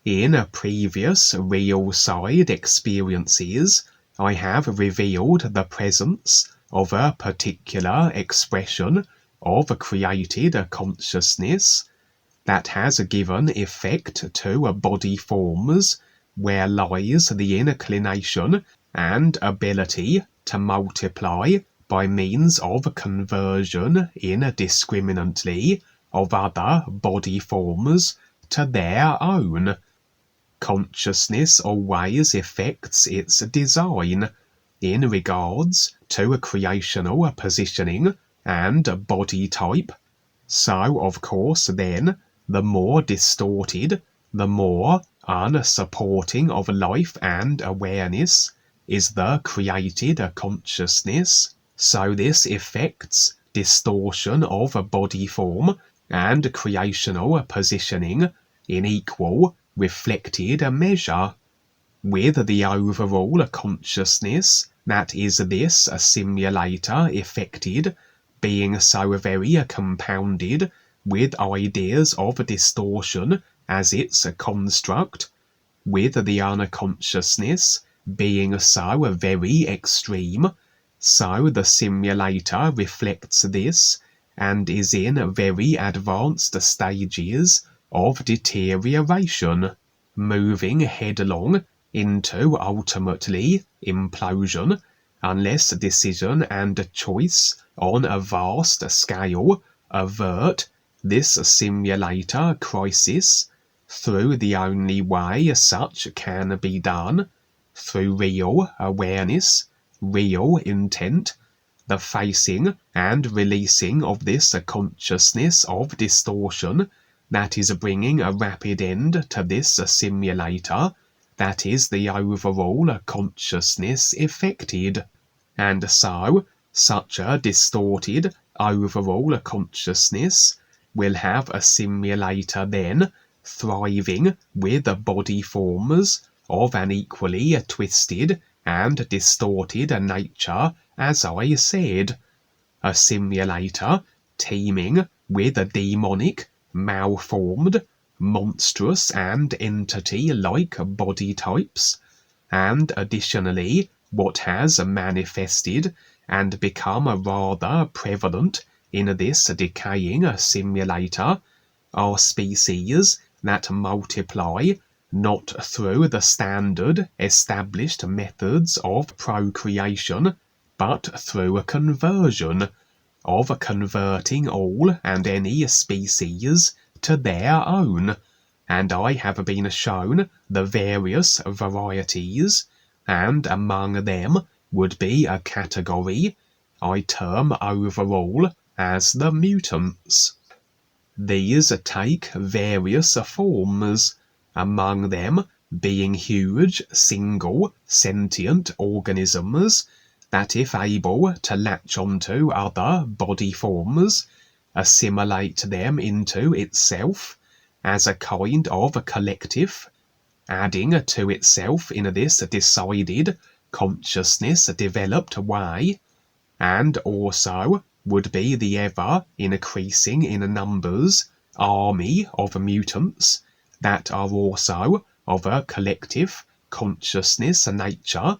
In previous real-side experiences, I have revealed the presence of a particular expression of a created consciousness that has given effect to body forms where lies the inclination and ability to multiply by means of conversion indiscriminately of other body forms to their own. Consciousness always effects its design in regards to a creational positioning and body type. So, of course, then, the more distorted, the more unsupporting of life and awareness is the created consciousness. So this effects distortion of body form and creational positioning in equal reflected measure, with the overall consciousness that is this simulator effected being so very compounded with ideas of distortion as its construct, with the unconsciousness being so very extreme, so the simulator reflects this and is in very advanced stages of deterioration, moving headlong into ultimately implosion, unless decision and choice on a vast scale avert this simulator crisis through the only way such can be done, through real awareness, real intent, the facing and releasing of this consciousness of distortion that is bringing a rapid end to this simulator, that is the overall consciousness effected. And so, such a distorted overall consciousness will have a simulator then thriving with body forms of an equally twisted and distorted nature, as I said. A simulator teeming with a demonic, malformed, monstrous and entity-like body types, and additionally what has manifested and become rather prevalent in this decaying simulator are species that multiply not through the standard established methods of procreation, but through a conversion, of converting all and any species to their own, and I have been shown the various varieties, and among them would be a category I term overall as the mutants. These take various forms, among them being huge single sentient organisms that, if able to latch onto other body forms, assimilate them into itself as a kind of collective, adding to itself in this decided consciousness developed way, and also would be the ever increasing in numbers army of mutants that are also of a collective consciousness nature,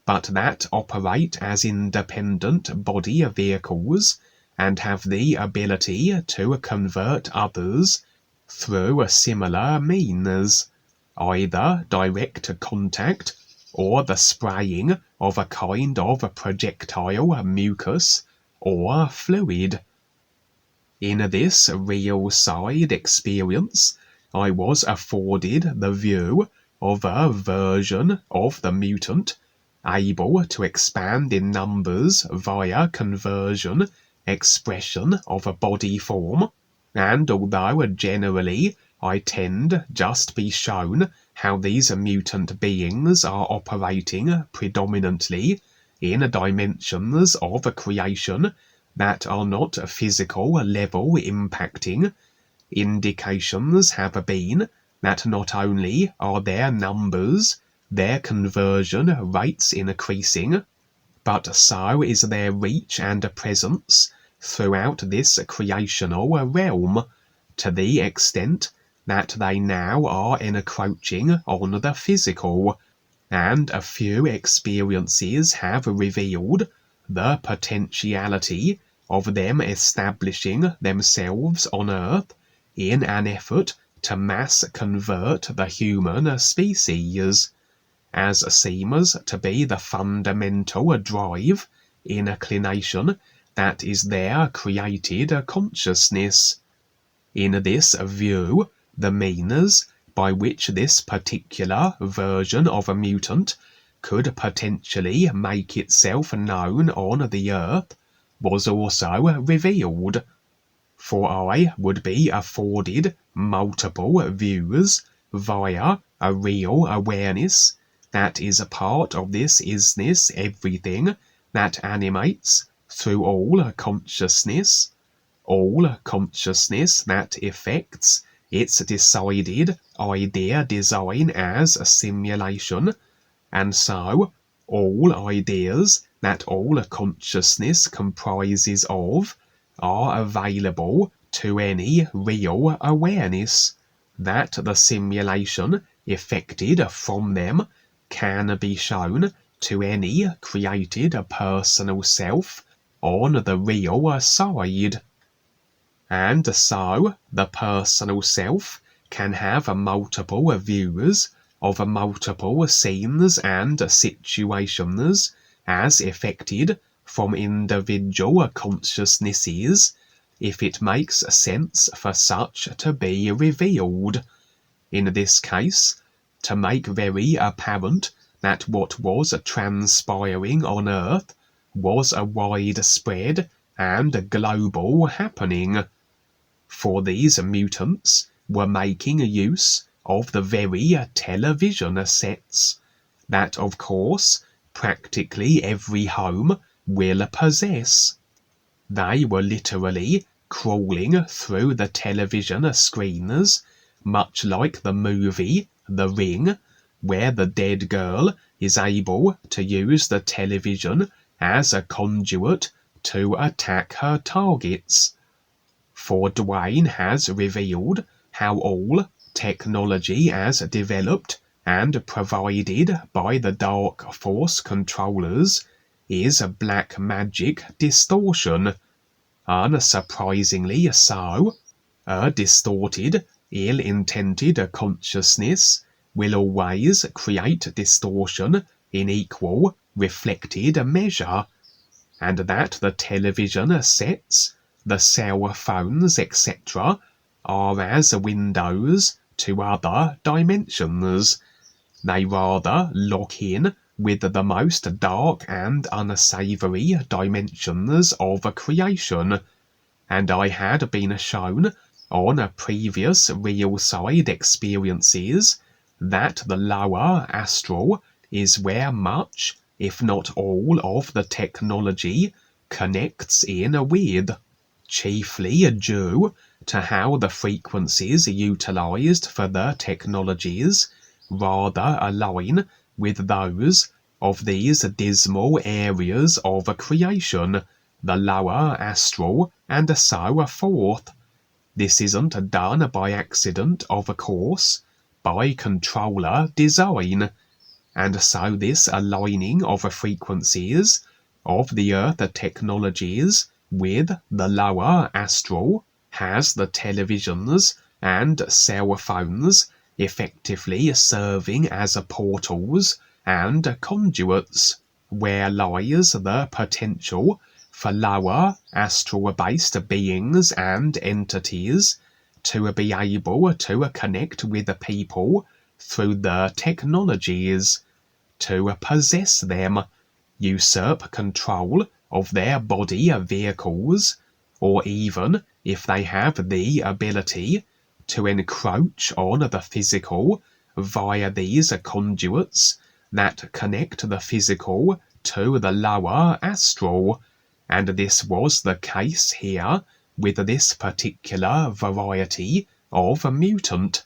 but that operate as independent body vehicles and have the ability to convert others through similar means, either direct contact or the spraying of a kind of projectile mucus or fluid. In this real side experience, I was afforded the view of a version of the mutant able to expand in numbers via conversion, expression of a body form, and although generally I tend just be shown how these mutant beings are operating predominantly in dimensions of creation that are not physical level impacting, indications have been that not only are their numbers, their conversion rates increasing, but so is their reach and presence throughout this creational realm, to the extent that they now are encroaching on the physical, and a few experiences have revealed the potentiality of them establishing themselves on Earth in an effort to mass convert the human species, as seems to be the fundamental drive, inclination, that is their created consciousness. In this view, the means by which this particular version of a mutant could potentially make itself known on the Earth was also revealed, for I would be afforded multiple views via a real awareness that is a part of this isness everything that animates through all consciousness that effects its decided idea design as a simulation, and so all ideas that all consciousness comprises of are available to any real awareness, that the simulation effected from them can be shown to any created personal self on the real side. And so the personal self can have multiple views of multiple scenes and situations as effected from individual consciousnesses, if it makes sense for such to be revealed. In this case, to make very apparent that what was transpiring on Earth was a widespread and global happening. For these mutants were making use of the very television sets that, of course, practically every home will possess. They were literally crawling through the television screens, much like the movie The Ring, where the dead girl is able to use the television as a conduit to attack her targets. For Duane has revealed how all technology as developed and provided by the Dark Force controllers is black magic distortion. Unsurprisingly so, a distorted, ill-intended consciousness will always create distortion in equal, reflected measure, and that the television sets, the cell phones, etc., are as windows to other dimensions. They rather lock in with the most dark and unsavory dimensions of creation, and I had been shown on previous real side experiences that the lower astral is where much, if not all, of the technology connects in with, chiefly due to how the frequencies utilized for the technologies rather align with those of these dismal areas of creation, the lower astral, and so forth. This isn't done by accident, of course, by controller design, and so this aligning of frequencies of the Earth technologies with the lower astral has the televisions and cell phones effectively serving as portals and conduits, where lies the potential for lower astral-based beings and entities to be able to connect with the people through the technologies, to possess them, usurp control of their body vehicles, or even, if they have the ability, to encroach on the physical via these conduits that connect the physical to the lower astral. And this was the case here with this particular variety of mutant,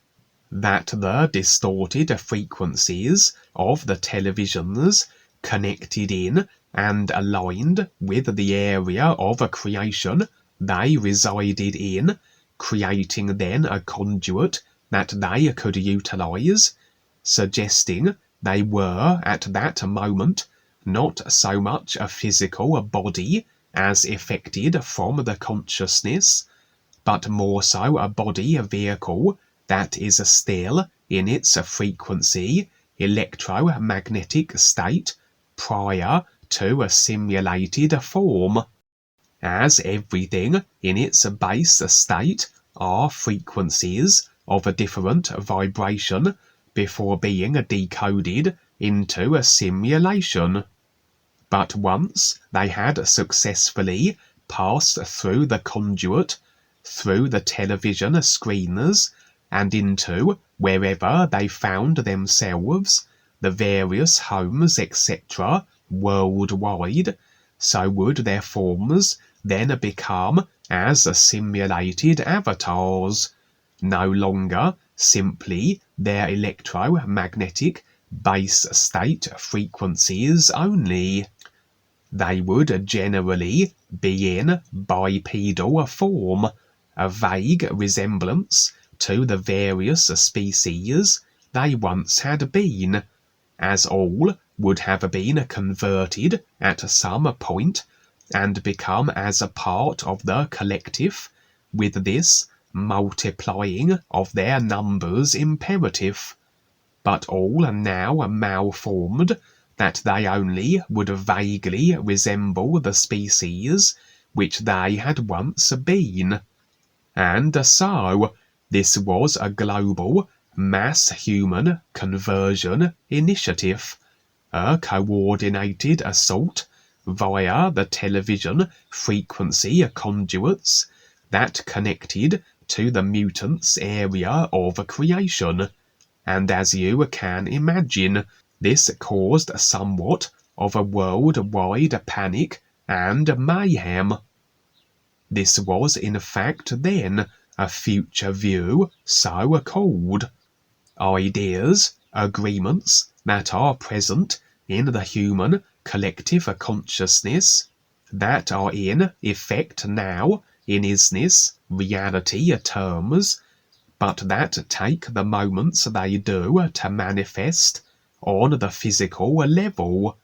that the distorted frequencies of the televisions connected in and aligned with the area of creation they resided in, creating then a conduit that they could utilize, suggesting they were at that moment not so much a physical body as effected from the consciousness, but more so a body vehicle that is still in its frequency electromagnetic state prior to a simulated form, as everything in its base state are frequencies of a different vibration before being decoded into a simulation. But once they had successfully passed through the conduit, through the television screeners, and into wherever they found themselves, the various homes, etc., worldwide, so would their forms then become as simulated avatars, no longer simply their electromagnetic base state frequencies only. They would generally be in bipedal form, a vague resemblance to the various species they once had been, as all would have been converted at some point and become as a part of the collective, with this multiplying of their numbers imperative, but all now malformed, that they only would vaguely resemble the species which they had once been. And so, this was a global, mass human conversion initiative, a coordinated assault via the television frequency conduits that connected to the mutants area of creation, and as you can imagine, this caused somewhat of a worldwide panic and mayhem. This was in fact then a future view so called. Ideas, agreements that are present in the human collective consciousness, that are in effect now in isness reality terms, but that take the moments they do to manifest on the physical level,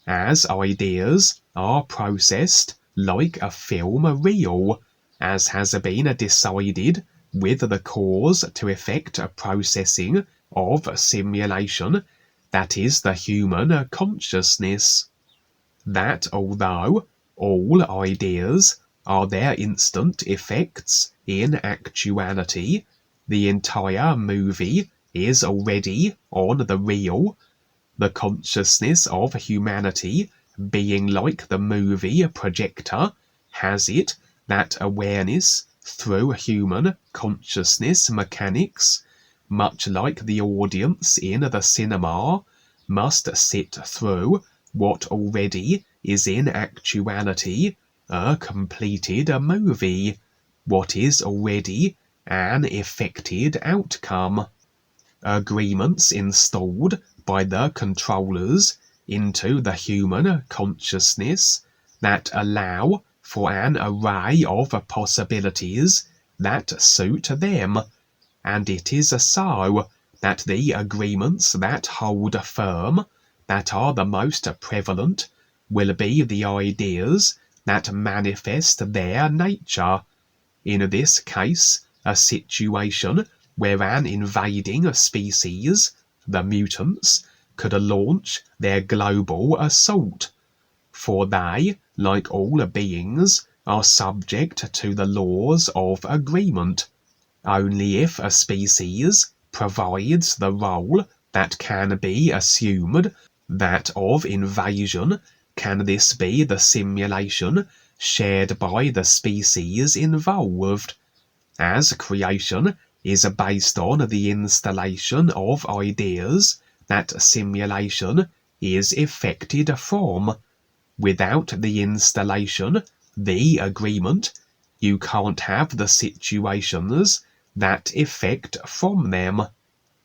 as ideas are processed like a film reel, as has been decided with the cause to effect processing of simulation, that is the human consciousness. That although all ideas are their instant effects in actuality, the entire movie is already on the reel, the consciousness of humanity being like the movie projector, has it that awareness through human consciousness mechanics, much like the audience in the cinema, must sit through what already is in actuality a completed movie, what is already an effected outcome. Agreements installed by the controllers into the human consciousness that allow for an array of possibilities that suit them, and it is so that the agreements that hold firm, that are the most prevalent, will be the ideas that manifest their nature. In this case, a situation where an invading species, the mutants, could launch their global assault, for they, like all beings, are subject to the laws of agreement. Only if a species provides the role that can be assumed, that of invasion, can this be the simulation shared by the species involved. As creation is based on the installation of ideas that simulation is effected from. Without the installation, the agreement, you can't have the situations that effect from them.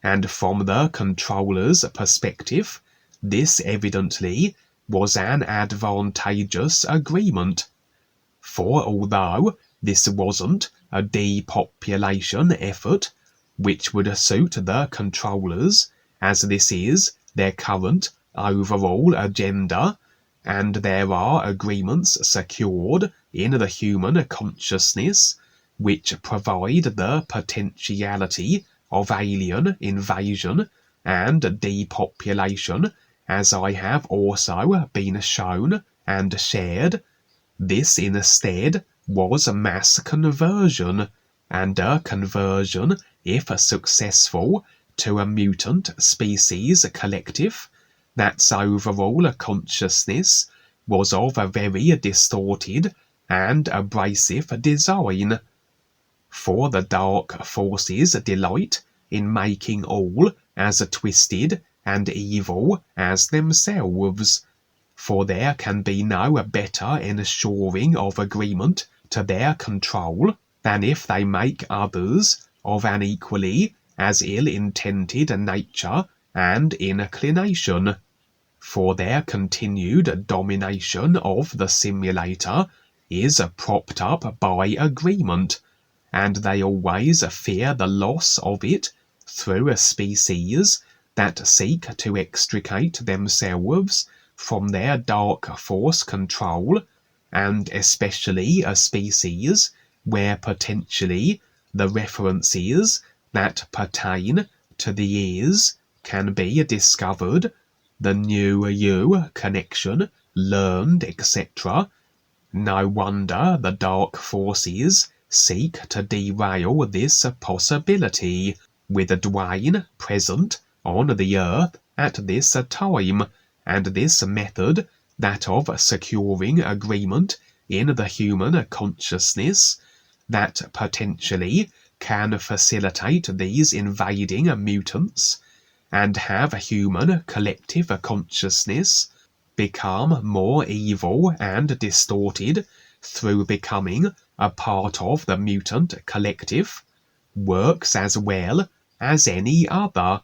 And from the controller's perspective, this evidently was an advantageous agreement. For although this wasn't a depopulation effort, which would suit the controllers, as this is their current overall agenda, and there are agreements secured in the human consciousness which provide the potentiality of alien invasion and depopulation, as I have also been shown and shared. This instead was a mass conversion, and a conversion, if successful, to a mutant species collective that's overall consciousness was of a very distorted and abrasive design. For the dark forces delight in making all as twisted and evil as themselves, for there can be no better ensuring of agreement to their control than if they make others of an equally as ill-intended nature and inclination. For their continued domination of the simulator is propped up by agreement, and they always fear the loss of it through a species that seek to extricate themselves from their dark force control, and especially a species where potentially the references that pertain to the ears can be discovered, the new you connection learned, etc. No wonder the dark forces seek to derail this possibility, with Dwayne present on the earth at this time, and this method, that of securing agreement in the human consciousness, that potentially can facilitate these invading mutants, and have human collective consciousness become more evil and distorted through becoming a part of the mutant collective, works as well as any other.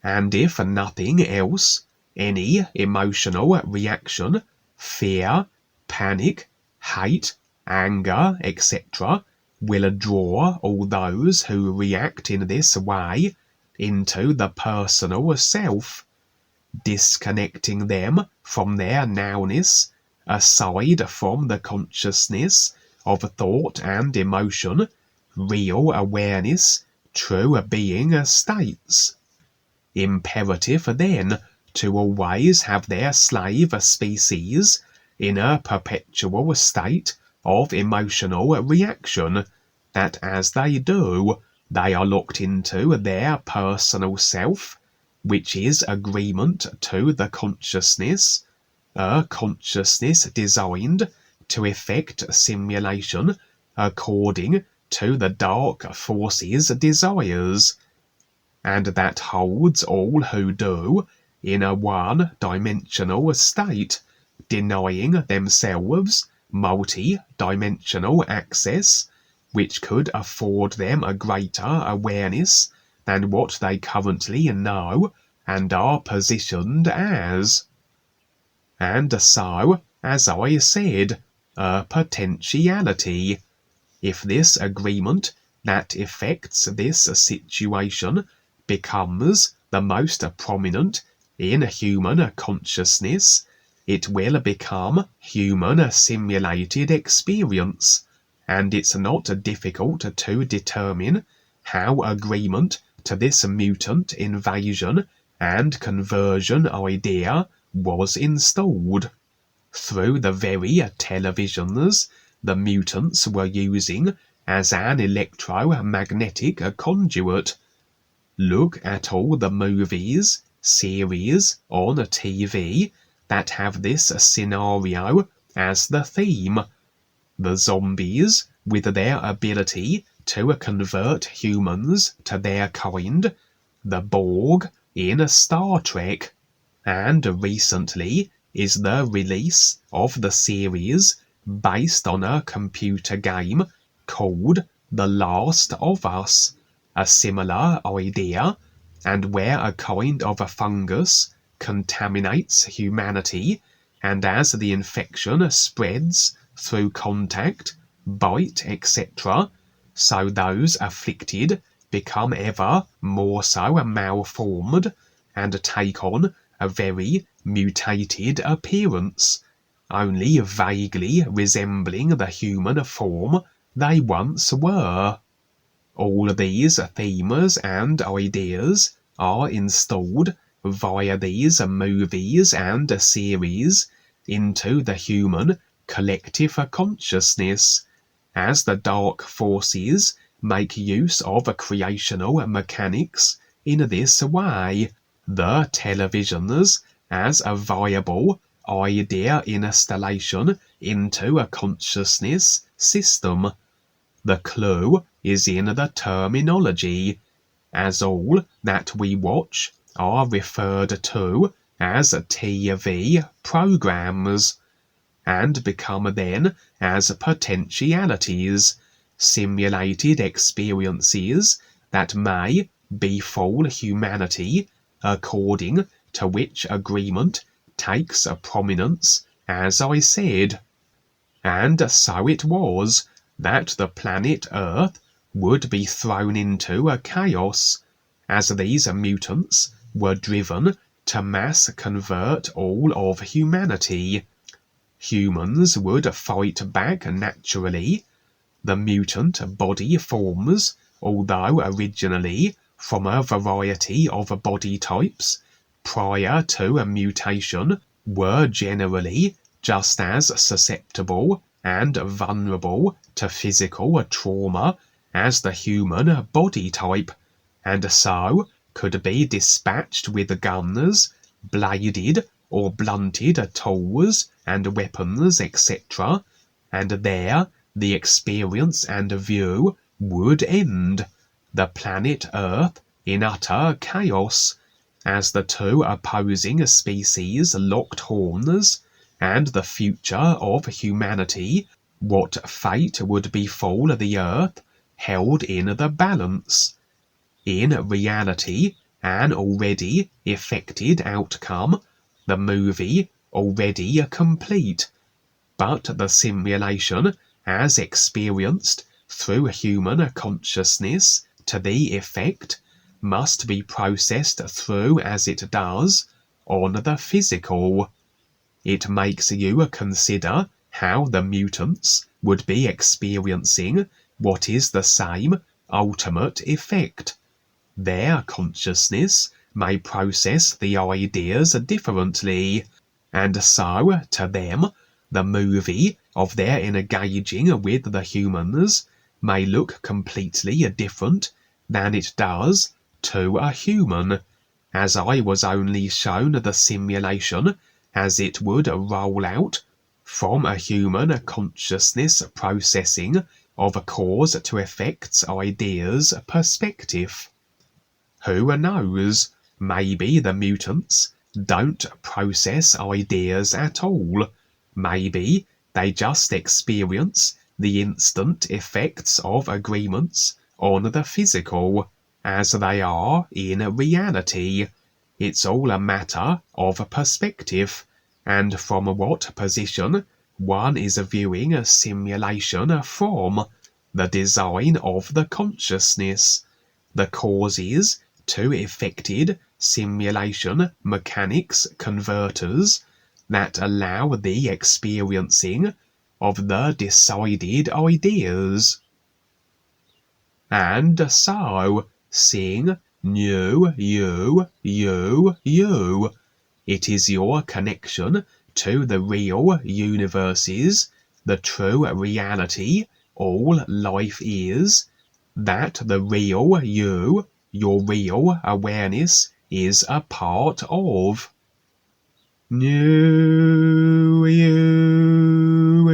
And if nothing else, any emotional reaction, fear, panic, hate, anger, etc., will draw all those who react in this way into the personal self, disconnecting them from their nowness, aside from the consciousness of thought and emotion, real awareness, true being states. Imperative then to always have their slave species in a perpetual state of emotional reaction, that as they do, they are locked into their personal self, which is agreement to the consciousness, a consciousness designed to effect simulation according to the dark forces' desires, and that holds all who do in a one-dimensional state, denying themselves multi-dimensional access, which could afford them a greater awareness than what they currently know and are positioned as. And so, as I said, a potentiality. If this agreement that effects this situation becomes the most prominent in human consciousness, it will become human simulated experience, and it's not difficult to determine how agreement to this mutant invasion and conversion idea was installed. Through the very televisions the mutants were using as an electromagnetic conduit. Look at all the movies, series on TV that have this scenario as the theme. The zombies, with their ability to convert humans to their kind, the Borg in Star Trek, and recently is the release of the series based on a computer game called The Last of Us, a similar idea, and where a kind of a fungus contaminates humanity, and as the infection spreads through contact, bite, etc., so those afflicted become ever more so malformed and take on a very mutated appearance, only vaguely resembling the human form they once were. All these themes and ideas are installed via these movies and series into the human collective consciousness, as the dark forces make use of creational mechanics in this way. The televisions as a viable idea installation into a consciousness system. The clue is in the terminology, as all that we watch are referred to as TV programs, and become then as potentialities, simulated experiences that may befall humanity, according to which agreement takes a prominence, as I said. And so it was that the planet Earth would be thrown into a chaos, as these mutants were driven to mass convert all of humanity. Humans would fight back naturally. The mutant body forms, although originally from a variety of body types prior to a mutation, were generally just as susceptible and vulnerable to physical trauma as the human body type, and so could be dispatched with guns, bladed or blunted tools and weapons, etc., and there the experience and view would end, the planet Earth in utter chaos, as the two opposing species locked horns, and the future of humanity, what fate would befall the Earth, held in the balance. In reality, an already effected outcome, the movie already complete, but the simulation as experienced through human consciousness to the effect must be processed through as it does on the physical. It makes you consider how the mutants would be experiencing what is the same ultimate effect. Their consciousness may process the ideas differently, and so to them the movie of their engaging with the humans may look completely different than it does to a human, as I was only shown the simulation as it would roll out from a human consciousness processing of a cause to effects ideas perspective. Who knows, maybe the mutants don't process ideas at all. Maybe they just experience the instant effects of agreements on the physical, as they are in reality. It's all a matter of perspective, and from what position one is viewing a simulation from, the design of the consciousness, the causes to effected simulation mechanics converters that allow the experiencing of the decided ideas. And so, sing new you. It is your connection to the real universes, the true reality all life is, that the real you, your real awareness, is a part of. New you.